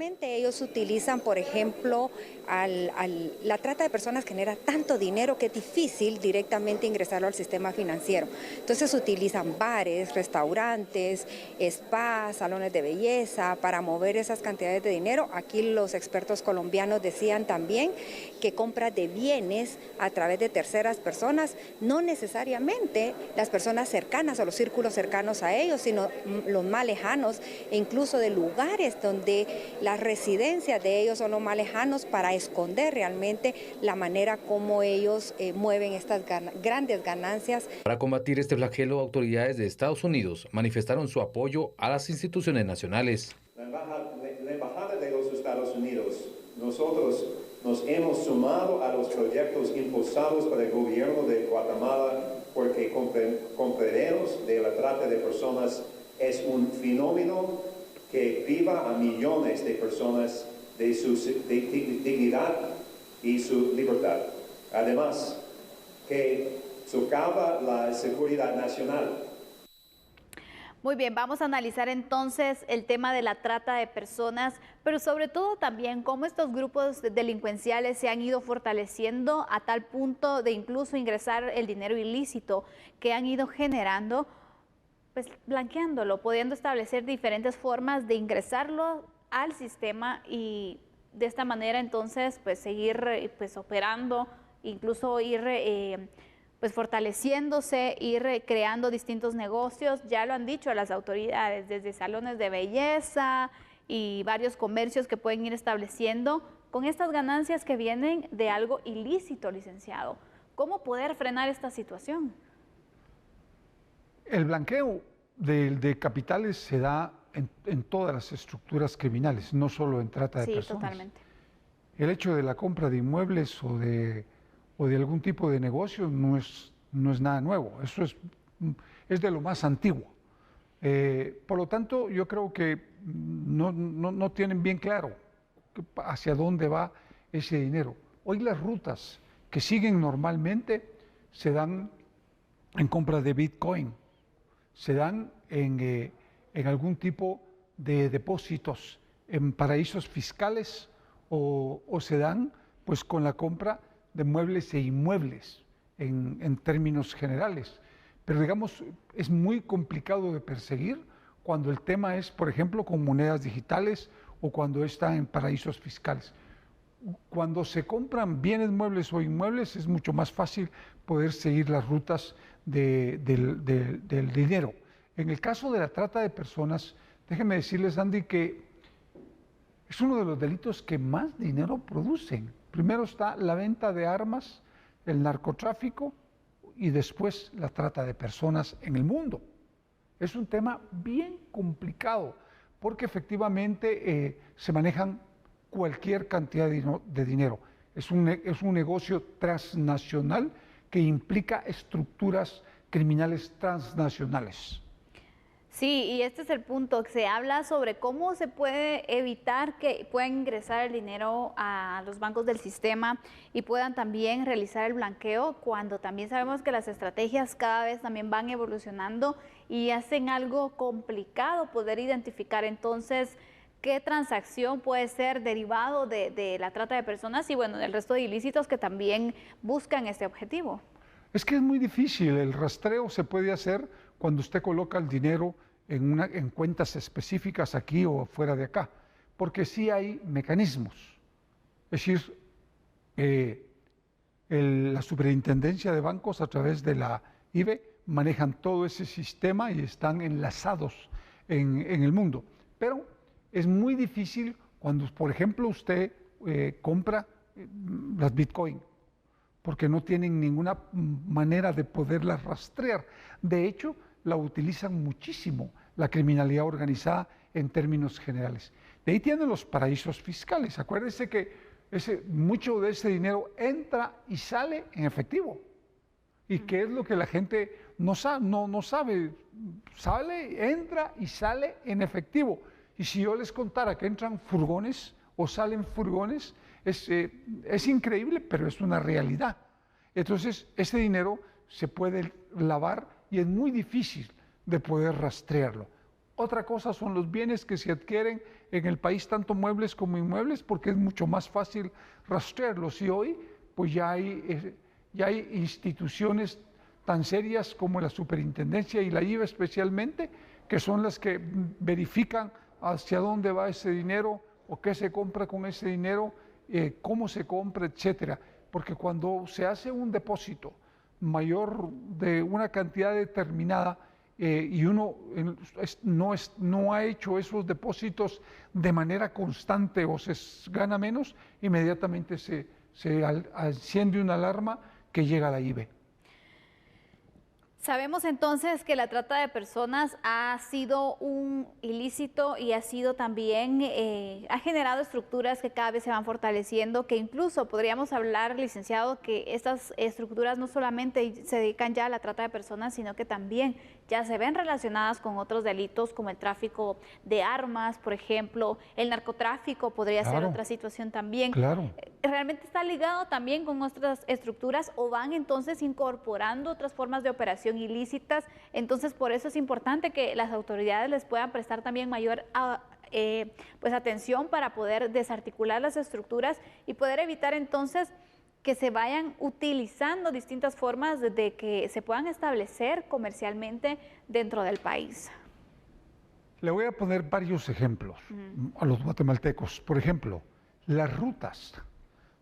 Actualmente ellos utilizan, por ejemplo, la trata de personas genera tanto dinero que es difícil directamente ingresarlo al sistema financiero. Entonces utilizan bares, restaurantes, spas, salones de belleza para mover esas cantidades de dinero. Aquí los expertos colombianos decían también que compras de bienes a través de terceras personas, no necesariamente las personas cercanas o los círculos cercanos a ellos, sino los más lejanos, e incluso de lugares donde las residencias de ellos son los más lejanos, para esconder realmente la manera como ellos mueven estas grandes ganancias. Para combatir este flagelo, autoridades de Estados Unidos manifestaron su apoyo a las instituciones nacionales. La Embajada de los Estados Unidos, nosotros nos hemos sumado a los proyectos impulsados por el gobierno de Guatemala porque comprendemos de la trata de personas es un fenómeno que priva a millones de personas de su dignidad y su libertad. Además, que socava la seguridad nacional. Muy bien, vamos a analizar entonces el tema de la trata de personas, pero sobre todo también cómo estos grupos delincuenciales se han ido fortaleciendo a tal punto de incluso ingresar el dinero ilícito que han ido generando, pues blanqueándolo, pudiendo establecer diferentes formas de ingresarlo al sistema y de esta manera entonces pues seguir pues operando, incluso ir pues fortaleciéndose, ir creando distintos negocios. Ya lo han dicho las autoridades, desde salones de belleza y varios comercios que pueden ir estableciendo con estas ganancias que vienen de algo ilícito, licenciado. ¿Cómo poder frenar esta situación? El blanqueo de capitales se da en todas las estructuras criminales, no solo en trata de personas. Sí, totalmente. El hecho de la compra de inmuebles o de algún tipo de negocio no es nada nuevo, eso es de lo más antiguo. Por lo tanto, yo creo que no tienen bien claro hacia dónde va ese dinero. Hoy las rutas que siguen normalmente se dan en compra de Bitcoin, se dan en algún tipo de depósitos en paraísos fiscales o se dan pues con la compra de muebles e inmuebles en términos generales. Pero digamos, es muy complicado de perseguir cuando el tema es, por ejemplo, con monedas digitales o cuando está en paraísos fiscales. Cuando se compran bienes muebles o inmuebles es mucho más fácil poder seguir las rutas del dinero. En el caso de la trata de personas, déjenme decirles, Andy, que es uno de los delitos que más dinero producen. Primero está la venta de armas, el narcotráfico y después la trata de personas en el mundo. Es un tema bien complicado porque efectivamente se manejan cualquier cantidad de dinero. Es un negocio transnacional que implica estructuras criminales transnacionales. Sí, y este es el punto, se habla sobre cómo se puede evitar que puedan ingresar el dinero a los bancos del sistema y puedan también realizar el blanqueo, cuando también sabemos que las estrategias cada vez también van evolucionando y hacen algo complicado poder identificar entonces qué transacción puede ser derivado de la trata de personas y bueno, del resto de ilícitos que también buscan este objetivo. Es que es muy difícil, el rastreo se puede hacer cuando usted coloca el dinero en cuentas específicas aquí o fuera de acá, porque sí hay mecanismos. Es decir, la superintendencia de bancos a través de la IBE manejan todo ese sistema y están enlazados en el mundo. Pero es muy difícil cuando, por ejemplo, usted compra las Bitcoin, porque no tienen ninguna manera de poderlas rastrear. De hecho, la utilizan muchísimo la criminalidad organizada en términos generales. De ahí tienen los paraísos fiscales. Acuérdense que mucho de ese dinero entra y sale en efectivo. ¿Y qué es lo que la gente no sabe? Sale, entra y sale en efectivo. Y si yo les contara que entran furgones o salen furgones, es increíble, pero es una realidad. Entonces, ese dinero se puede lavar y es muy difícil de poder rastrearlo. Otra cosa son los bienes que se adquieren en el país, tanto muebles como inmuebles, porque es mucho más fácil rastrearlos. Y hoy pues ya hay instituciones tan serias como la Superintendencia y la IVA especialmente, que son las que verifican hacia dónde va ese dinero o qué se compra con ese dinero, cómo se compra, etcétera. Porque cuando se hace un depósito mayor de una cantidad determinada, y uno no ha hecho esos depósitos de manera constante o se gana menos, inmediatamente se enciende una alarma que llega a la IVE. Sabemos entonces que la trata de personas ha sido un ilícito y ha sido también, ha generado estructuras que cada vez se van fortaleciendo, que incluso podríamos hablar, licenciado, que estas estructuras no solamente se dedican ya a la trata de personas, sino que también ya se ven relacionadas con otros delitos como el tráfico de armas, por ejemplo, el narcotráfico podría ser otra situación también. Claro. ¿Realmente está ligado también con otras estructuras o van entonces incorporando otras formas de operación ilícitas? Entonces, por eso es importante que las autoridades les puedan prestar también mayor pues atención para poder desarticular las estructuras y poder evitar entonces que se vayan utilizando distintas formas de que se puedan establecer comercialmente dentro del país. Le voy a poner varios ejemplos a los guatemaltecos. Por ejemplo, las rutas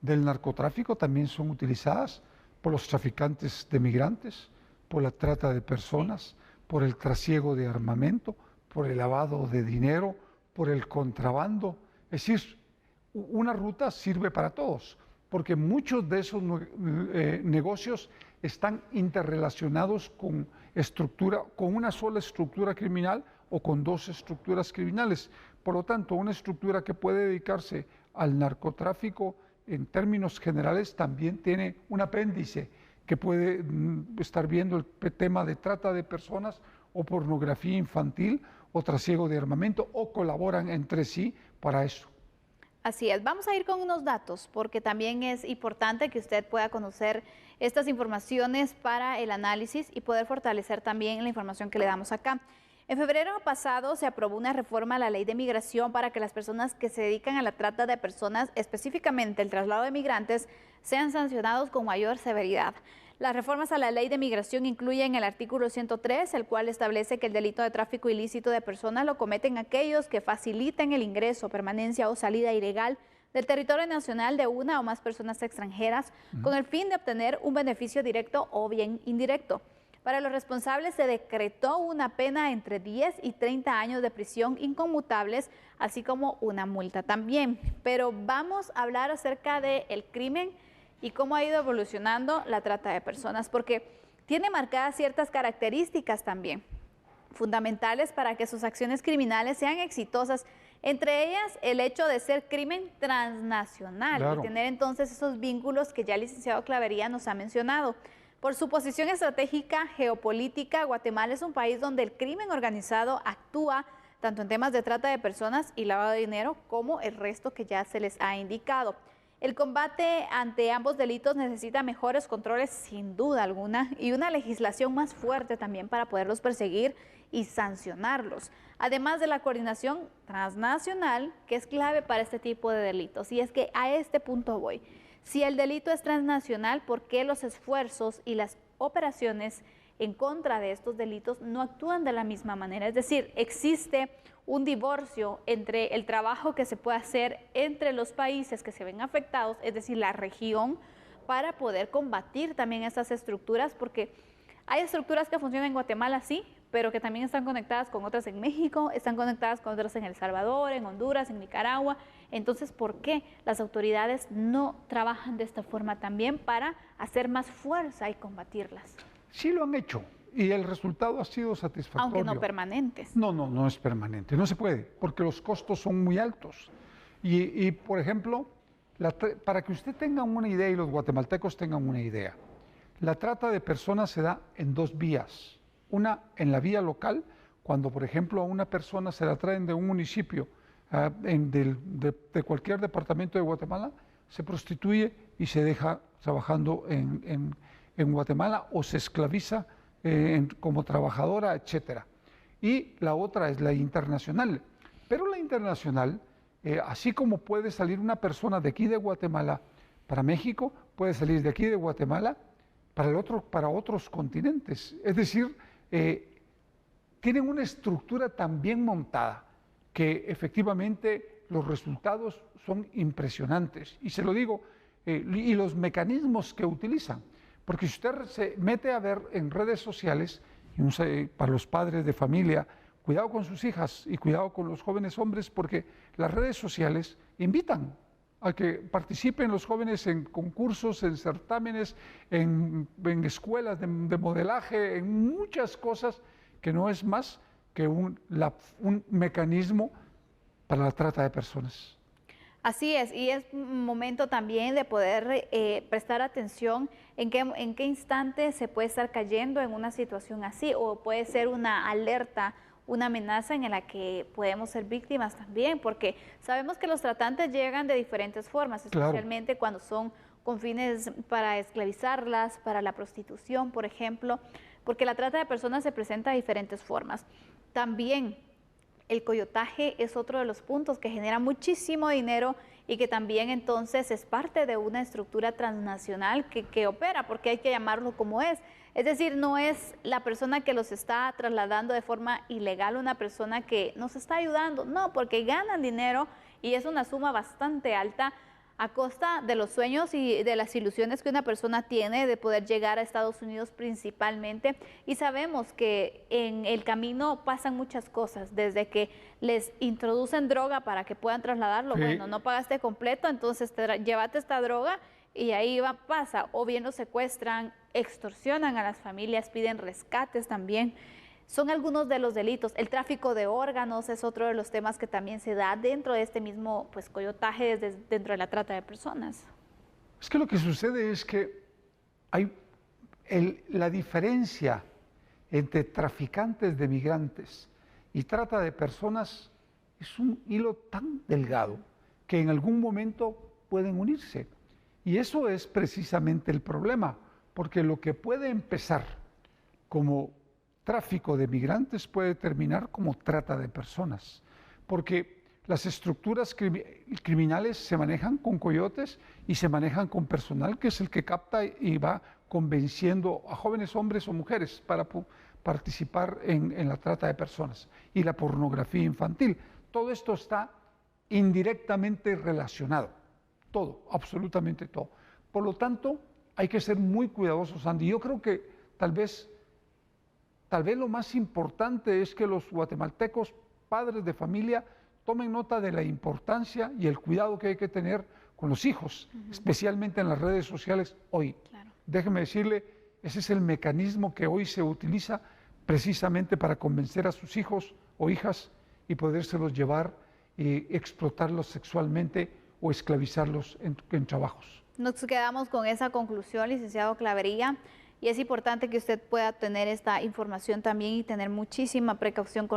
del narcotráfico también son utilizadas por los traficantes de migrantes, por la trata de personas, por el trasiego de armamento, por el lavado de dinero, por el contrabando. Es decir, una ruta sirve para todos, porque muchos de esos negocios están interrelacionados con una sola estructura criminal o con dos estructuras criminales. Por lo tanto, una estructura que puede dedicarse al narcotráfico en términos generales también tiene un apéndice que puede estar viendo el tema de trata de personas o pornografía infantil o trasiego de armamento, o colaboran entre sí para eso. Así es, vamos a ir con unos datos porque también es importante que usted pueda conocer estas informaciones para el análisis y poder fortalecer también la información que le damos acá. En febrero pasado se aprobó una reforma a la ley de migración para que las personas que se dedican a la trata de personas, específicamente el traslado de migrantes, sean sancionados con mayor severidad. Las reformas a la ley de migración incluyen el artículo 103, el cual establece que el delito de tráfico ilícito de personas lo cometen aquellos que faciliten el ingreso, permanencia o salida ilegal del territorio nacional de una o más personas extranjeras con el fin de obtener un beneficio directo o bien indirecto. Para los responsables se decretó una pena entre 10 y 30 años de prisión inconmutables, así como una multa también. Pero vamos a hablar acerca del crimen y cómo ha ido evolucionando la trata de personas, porque tiene marcadas ciertas características también fundamentales para que sus acciones criminales sean exitosas, entre ellas el hecho de ser crimen transnacional y tener entonces esos vínculos que ya el licenciado Clavería nos ha mencionado. Por su posición estratégica geopolítica, Guatemala es un país donde el crimen organizado actúa tanto en temas de trata de personas y lavado de dinero como el resto que ya se les ha indicado. El combate ante ambos delitos necesita mejores controles sin duda alguna y una legislación más fuerte también para poderlos perseguir y sancionarlos. Además de la coordinación transnacional que es clave para este tipo de delitos. Y es que a este punto voy. Si el delito es transnacional, ¿por qué los esfuerzos y las operaciones en contra de estos delitos no actúan de la misma manera? Es decir, existe un divorcio entre el trabajo que se puede hacer entre los países que se ven afectados, es decir, la región, para poder combatir también estas estructuras, porque hay estructuras que funcionan en Guatemala, sí, pero que también están conectadas con otras en México, están conectadas con otras en El Salvador, en Honduras, en Nicaragua. Entonces, ¿por qué las autoridades no trabajan de esta forma también para hacer más fuerza y combatirlas? Sí lo han hecho y el resultado ha sido satisfactorio. Aunque no permanentes. No es permanente, no se puede, porque los costos son muy altos. Y por ejemplo, para que usted tenga una idea y los guatemaltecos tengan una idea, la trata de personas se da en dos vías. Una en la vía local, cuando por ejemplo a una persona se la traen de un municipio de cualquier departamento de Guatemala, se prostituye y se deja trabajando en Guatemala o se esclaviza como trabajadora, etcétera. y la otra es la internacional. Pero la internacional, así como puede salir una persona de aquí de Guatemala para México, puede salir de aquí de Guatemala para otros continentes. Es decir, tienen una estructura tan bien montada que efectivamente los resultados son impresionantes. Y se lo digo, y los mecanismos que utilizan. Porque si usted se mete a ver en redes sociales, para los padres de familia, cuidado con sus hijas y cuidado con los jóvenes hombres, porque las redes sociales invitan a que participen los jóvenes en concursos, en certámenes, en escuelas de modelaje, en muchas cosas que no es más que un mecanismo para la trata de personas. Así es, y es un momento también de poder prestar atención en qué instante se puede estar cayendo en una situación así, o puede ser una alerta, una amenaza en la que podemos ser víctimas también, porque sabemos que los tratantes llegan de diferentes formas, especialmente claro, cuando son con fines para esclavizarlas, para la prostitución, por ejemplo, porque la trata de personas se presenta de diferentes formas. También el coyotaje es otro de los puntos que genera muchísimo dinero y que también entonces es parte de una estructura transnacional que opera, porque hay que llamarlo como es. Es decir, no es la persona que los está trasladando de forma ilegal, una persona que nos está ayudando, no, porque ganan dinero y es una suma bastante alta a costa de los sueños y de las ilusiones que una persona tiene de poder llegar a Estados Unidos principalmente. Y sabemos que en el camino pasan muchas cosas, desde que les introducen droga para que puedan trasladarlo. Sí. Bueno, no pagaste completo, entonces llévate esta droga y ahí pasa. O bien los secuestran, extorsionan a las familias, piden rescates también. Son algunos de los delitos. El tráfico de órganos es otro de los temas que también se da dentro de este mismo coyotaje, dentro de la trata de personas. Es que lo que sucede es que hay la diferencia entre traficantes de migrantes y trata de personas es un hilo tan delgado que en algún momento pueden unirse. Y eso es precisamente el problema, porque lo que puede empezar como tráfico de migrantes puede terminar como trata de personas, porque las estructuras criminales se manejan con coyotes y se manejan con personal que es el que capta y va convenciendo a jóvenes hombres o mujeres para participar en la trata de personas y la pornografía infantil. Todo esto está indirectamente relacionado, todo, absolutamente todo. Por lo tanto, hay que ser muy cuidadosos, Andy. Yo creo que tal vez lo más importante es que los guatemaltecos, padres de familia, tomen nota de la importancia y el cuidado que hay que tener con los hijos, especialmente en las redes sociales hoy. Claro. Déjeme decirle, ese es el mecanismo que hoy se utiliza precisamente para convencer a sus hijos o hijas y podérselos llevar y explotarlos sexualmente o esclavizarlos en trabajos. Nos quedamos con esa conclusión, licenciado Clavería. Y es importante que usted pueda tener esta información también y tener muchísima precaución con